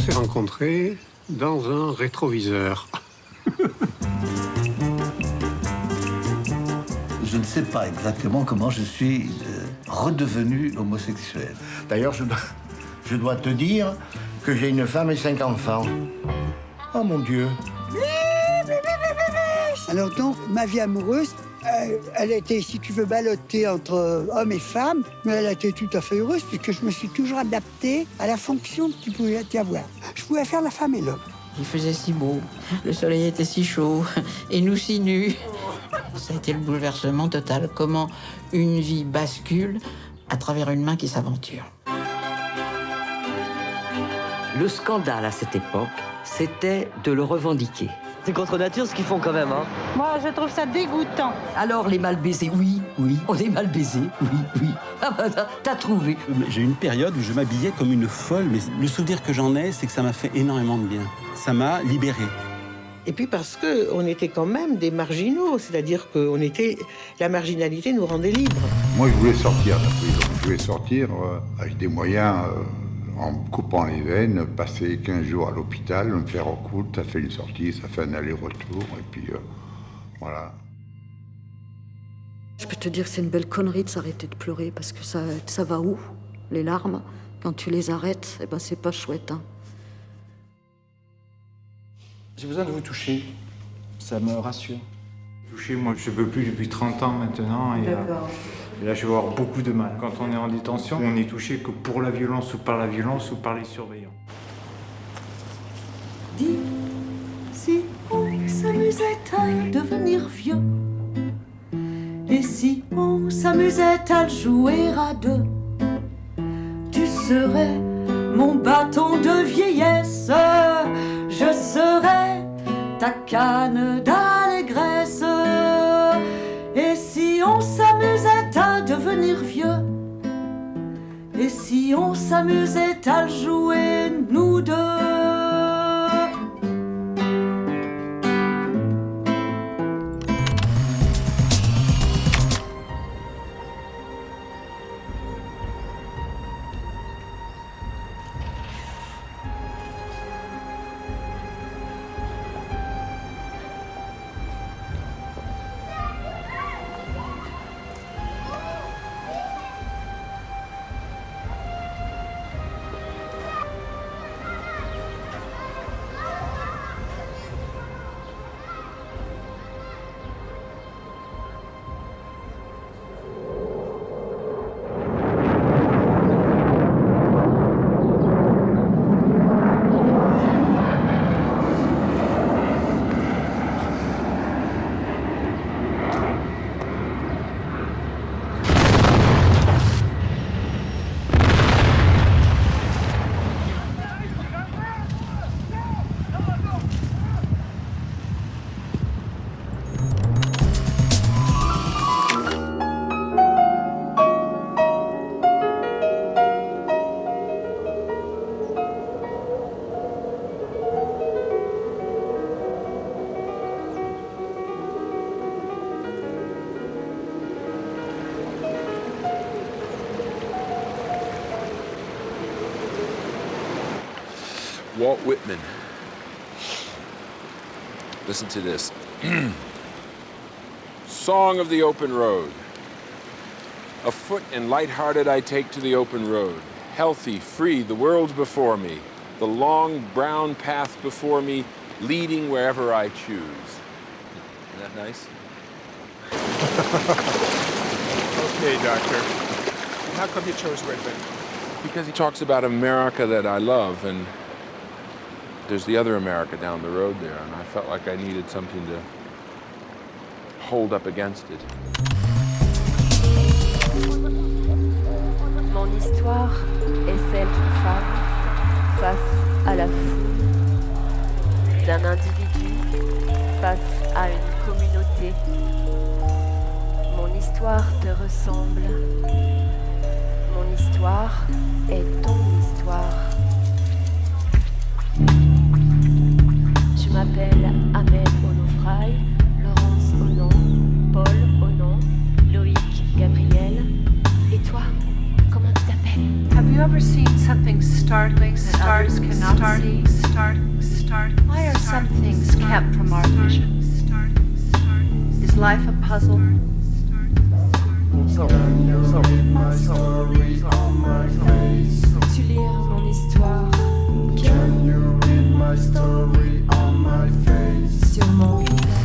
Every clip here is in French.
s'est rencontrés dans un rétroviseur. Je ne sais pas exactement comment je suis redevenu homosexuel. D'ailleurs, je dois te dire que j'ai une femme et 5 enfants. Oh mon Dieu. Alors donc, ma vie amoureuse, elle était, si tu veux, ballottée entre hommes et femmes, mais elle a été tout à fait heureuse puisque je me suis toujours adaptée à la fonction qu'il pouvait y avoir. Je pouvais faire la femme et l'homme. Il faisait si beau, le soleil était si chaud, et nous si nus. Ça a été le bouleversement total. Comment une vie bascule à travers une main qui s'aventure. Le scandale à cette époque, c'était de le revendiquer. C'est contre nature ce qu'ils font quand même, hein. Moi, je trouve ça dégoûtant. Alors les mal baisés, oui, on est mal baisés, oui. Ah bah, t'as trouvé. J'ai eu une période où je m'habillais comme une folle, mais le souvenir que j'en ai, c'est que ça m'a fait énormément de bien. Ça m'a libéré. Et puis parce qu'on était quand même des marginaux, c'est-à-dire que la marginalité nous rendait libres. Moi, je voulais sortir de la prison. Je voulais sortir avec des moyens, en me coupant les veines, passer 15 jours à l'hôpital, me faire recoudre, ça fait une sortie, ça fait un aller-retour, et puis voilà. Je peux te dire que c'est une belle connerie de s'arrêter de pleurer, parce que ça va où, les larmes? Quand tu les arrêtes, eh ben c'est pas chouette, hein. J'ai besoin de vous toucher, ça me rassure. Toucher, moi je peux plus depuis 30 ans maintenant et là je vais avoir beaucoup de mal. Quand on est en détention, on est touché que pour la violence ou par la violence ou par les surveillants. Dis, si on s'amusait à devenir vieux, et si on s'amusait à le jouer à deux, tu serais mon bâton de vieillesse, je serais ta canne d'allégresse. Et si on s'amusait à devenir vieux, et si on s'amusait à le jouer nous deux. Walt Whitman. Listen to this. Song of the open road. Afoot and light-hearted I take to the open road. Healthy, free, the world's before me. The long brown path before me, leading wherever I choose. Isn't that nice? Okay, Doctor. How come you chose Whitman? Because he talks about America that I love, and there's the other America down the road there, and I felt like I needed something to hold up against it. Mon histoire est celle d'une femme face à la foule, d'un individu face à une communauté. Mon histoire te ressemble. Mon histoire est ton histoire. Je m'appelle Amel Onofray, Laurence Onan, Paul Onan, Loïc Gabriel. Et toi, comment tu t'appelles? Have you ever seen something startling that others cannot see? Is life a puzzle? Tu lire mon histoire sur mon visage.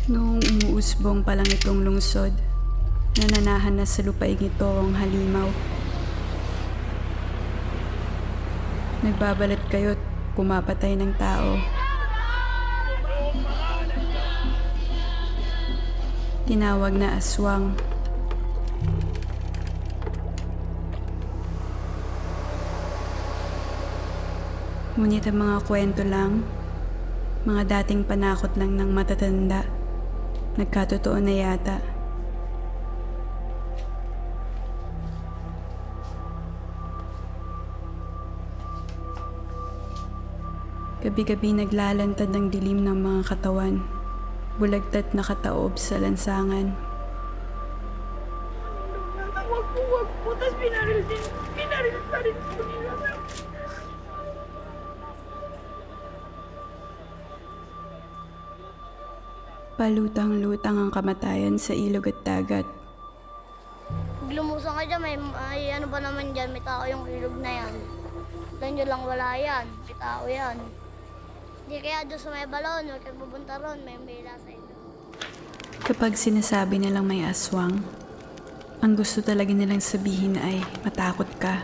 Noong umuusbong pa lang itong lungsod, nananahan na sa lupaig ito ang halimaw. Nagbabalat kayo't pumapatay ng tao. Tinawag na aswang. Ngunit ang mga kwento lang, mga dating panakot lang ng matatanda, nagkatotoo na yata. Gabi-gabi naglalantad ng dilim ng mga katawan, bulagtat na kataob sa lansangan. Wag po, tas pinaril pa rin po nila. Palutang-lutang ang kamatayan sa ilog at dagat. Pag lumusan ka dyan, may ano ba naman dyan, may tao yung ilog na yan. Doon nyo lang wala yan, may tao yan. Hindi kaya doon sa may balon, huwag kayo pupunta ron, may umbila sa inyo. Kapag sinasabi nilang may aswang, ang gusto talaga nilang sabihin ay matakot ka.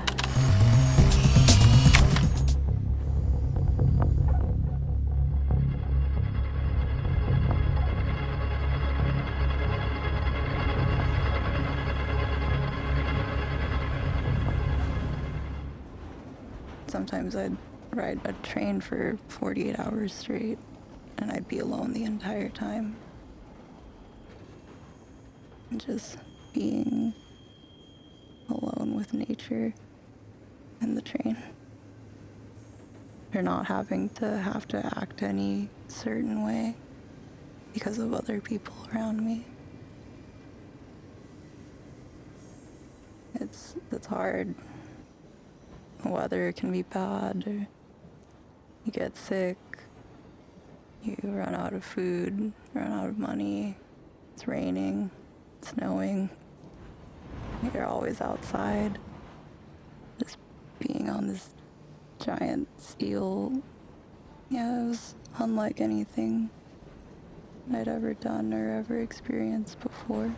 Sometimes I'd ride a train for 48 hours straight, and I'd be alone the entire time. And just being alone with nature and the train. Or not having to act any certain way because of other people around me. It's hard. The weather can be bad, or you get sick, you run out of food, run out of money, it's raining, snowing, you're always outside, just being on this giant steel, it was unlike anything I'd ever done or ever experienced before.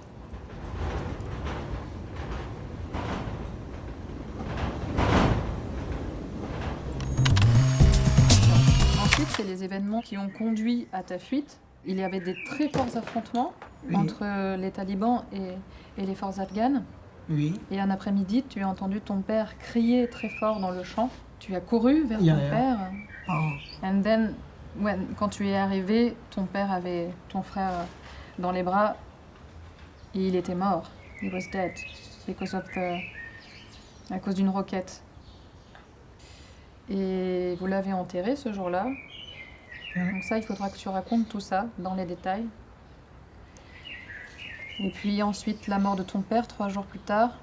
Ensuite, c'est les événements qui ont conduit à ta fuite. Il y avait des très forts affrontements entre les talibans et les forces afghanes. Oui. Et un après-midi, tu as entendu ton père crier très fort dans le champ. Tu as couru vers ton père. Oh. And then, quand tu es arrivé, ton père avait ton frère dans les bras et il était mort. He was dead à cause d'une roquette. Et vous l'avez enterré ce jour-là. Donc ça, il faudra que tu racontes tout ça dans les détails. Et puis ensuite, la mort de ton père 3 jours plus tard.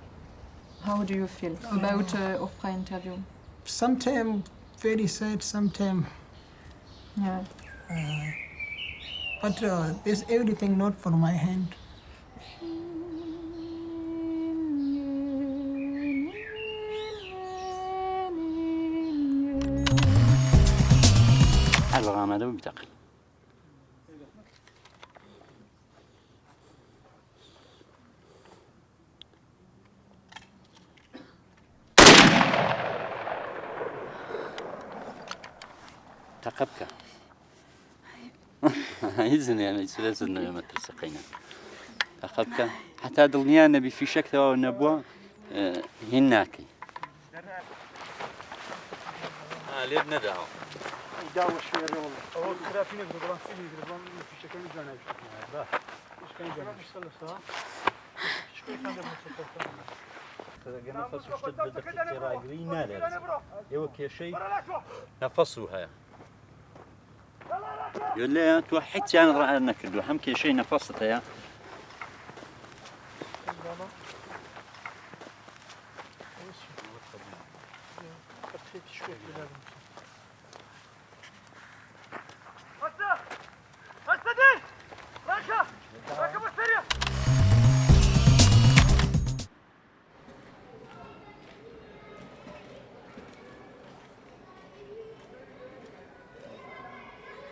How do you feel about Ofra interview? Sometimes very sad, sometimes. Yeah. But there's everything not for my hand. الغامضة بتقل تقبك إذن يعني سلسلنا يوم التسقينا تقبك حتى دلنيا نبي في شكل ونبوة هناكي ليبنا دعوة داوى شوية اليوم. أول كذا فيني بدران فيني بدران في شكل جانا باه. إيش كان جانا؟ إيش صار صار؟ شوي كان جانا صار. كذا جانا فصل شتت بدك ترى جرينا لا. يوك شيء نفصوا هيا. يقول لي أنت وحدت يعني رأينا كده هم كي شيء نفصت يا.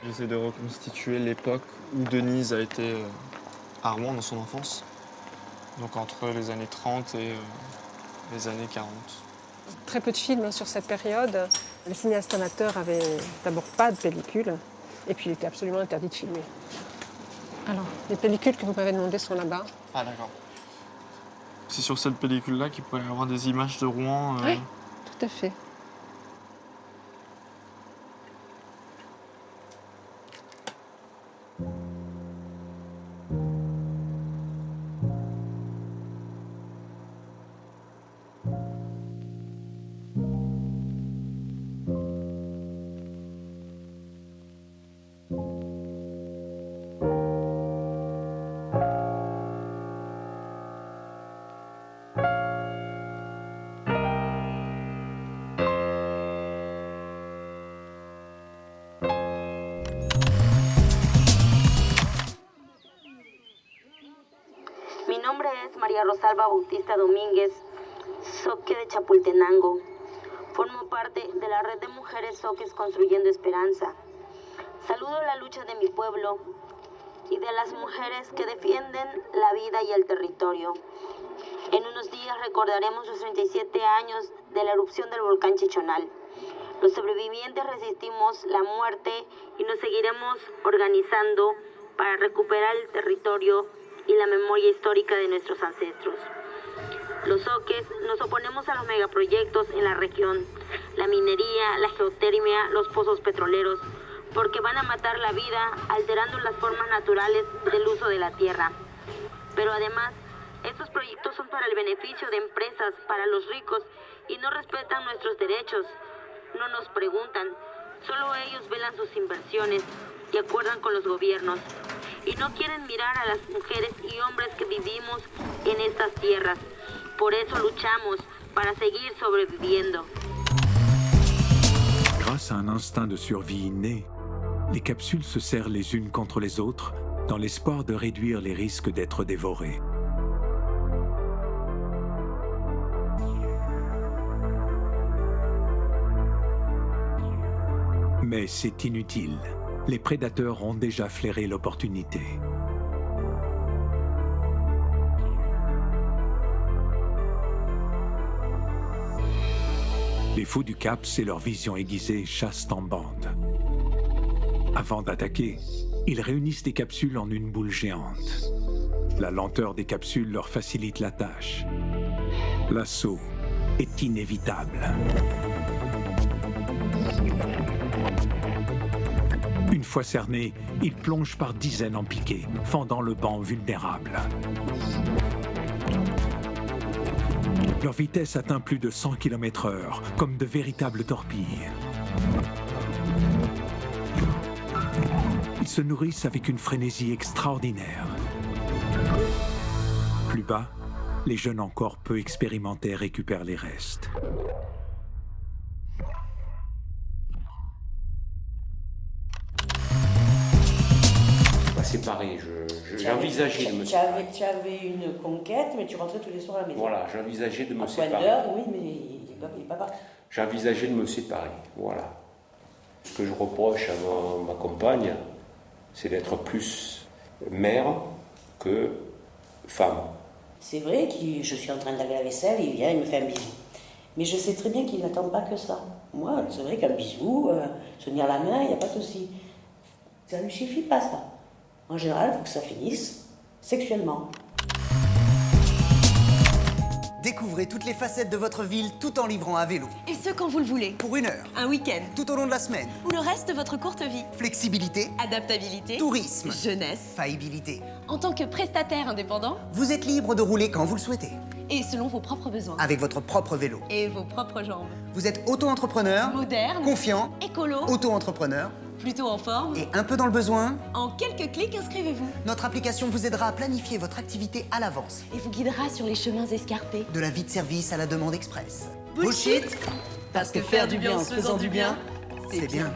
J'essaie de reconstituer l'époque où Denise a été à Rouen dans son enfance. Donc entre les années 30 et les années 40. Très peu de films sur cette période. Les cinéastes amateurs avaient d'abord pas de pellicule, et puis il était absolument interdit de filmer. Alors, les pellicules que vous m'avez demandées sont là-bas. Ah d'accord. C'est sur cette pellicule-là qu'il pourrait y avoir des images de Rouen. Oui, tout à fait. Mi nombre es María Rosalba Bautista Domínguez, Zoque de Chapultenango. Formo parte de la red de mujeres zoques Construyendo Esperanza. Saludo la lucha de mi pueblo y de las mujeres que defienden la vida y el territorio. En unos días recordaremos los 37 años de la erupción del volcán Chichonal. Los sobrevivientes resistimos la muerte y nos seguiremos organizando para recuperar el territorio y la memoria histórica de nuestros ancestros. Los zoques nos oponemos a los megaproyectos en la región, la minería, la geotermia, los pozos petroleros, porque van a matar la vida alterando las formas naturales del uso de la tierra. Pero además, estos proyectos son para el beneficio de empresas, para los ricos, y no respetan nuestros derechos. No nos preguntan, solo ellos velan sus inversiones y acuerdan con los gobiernos. Y no quieren mirar a las mujeres y hombres que vivimos en estas tierras. Por eso luchamos, para seguir sobreviviendo. Grâce à un instinct de survie inné, les capsules se serrent les unes contre les autres dans l'espoir de réduire les risques d'être dévorées. Mais c'est inutile. Les prédateurs ont déjà flairé l'opportunité. Les fous du Caps et leur vision aiguisée chassent en bande. Avant d'attaquer, ils réunissent des capsules en une boule géante. La lenteur des capsules leur facilite la tâche. L'assaut est inévitable. Une fois cernés, ils plongent par dizaines en piqué, fendant le banc vulnérable. Leur vitesse atteint plus de 100 km/h, comme de véritables torpilles. Ils se nourrissent avec une frénésie extraordinaire. Plus bas, les jeunes encore peu expérimentés récupèrent les restes. C'est pareil, j'envisageais de me séparer. Tu avais une conquête, mais tu rentrais tous les soirs à la maison. Voilà, j'envisageais de me séparer. À point d'heure, oui, mais il n'est pas parti. J'envisageais de me séparer, voilà. Ce que je reproche à ma compagne, c'est d'être plus mère que femme. C'est vrai que je suis en train de laver la vaisselle, il vient, il me fait un bisou. Mais je sais très bien qu'il n'attend pas que ça. Moi, c'est vrai qu'un bisou, se tenir la main, il n'y a pas de souci. Ça ne lui suffit pas, ça. En général, il faut que ça finisse sexuellement. Découvrez toutes les facettes de votre ville tout en livrant à vélo. Et ce quand vous le voulez. Pour 1 heure. Un week-end. Tout au long de la semaine. Ou le reste de votre courte vie. Flexibilité. Adaptabilité. Tourisme. Jeunesse. Faillibilité. En tant que prestataire indépendant, vous êtes libre de rouler quand vous le souhaitez. Et selon vos propres besoins. Avec votre propre vélo. Et vos propres jambes. Vous êtes auto-entrepreneur. Moderne. Confiant. Écolo. Auto-entrepreneur. Plutôt en forme. Et un peu dans le besoin. En quelques clics, inscrivez-vous. Notre application vous aidera à planifier votre activité à l'avance. Et vous guidera sur les chemins escarpés. De la vie de service à la demande express. Bullshit. Parce que faire du bien en se faisant du bien, c'est bien.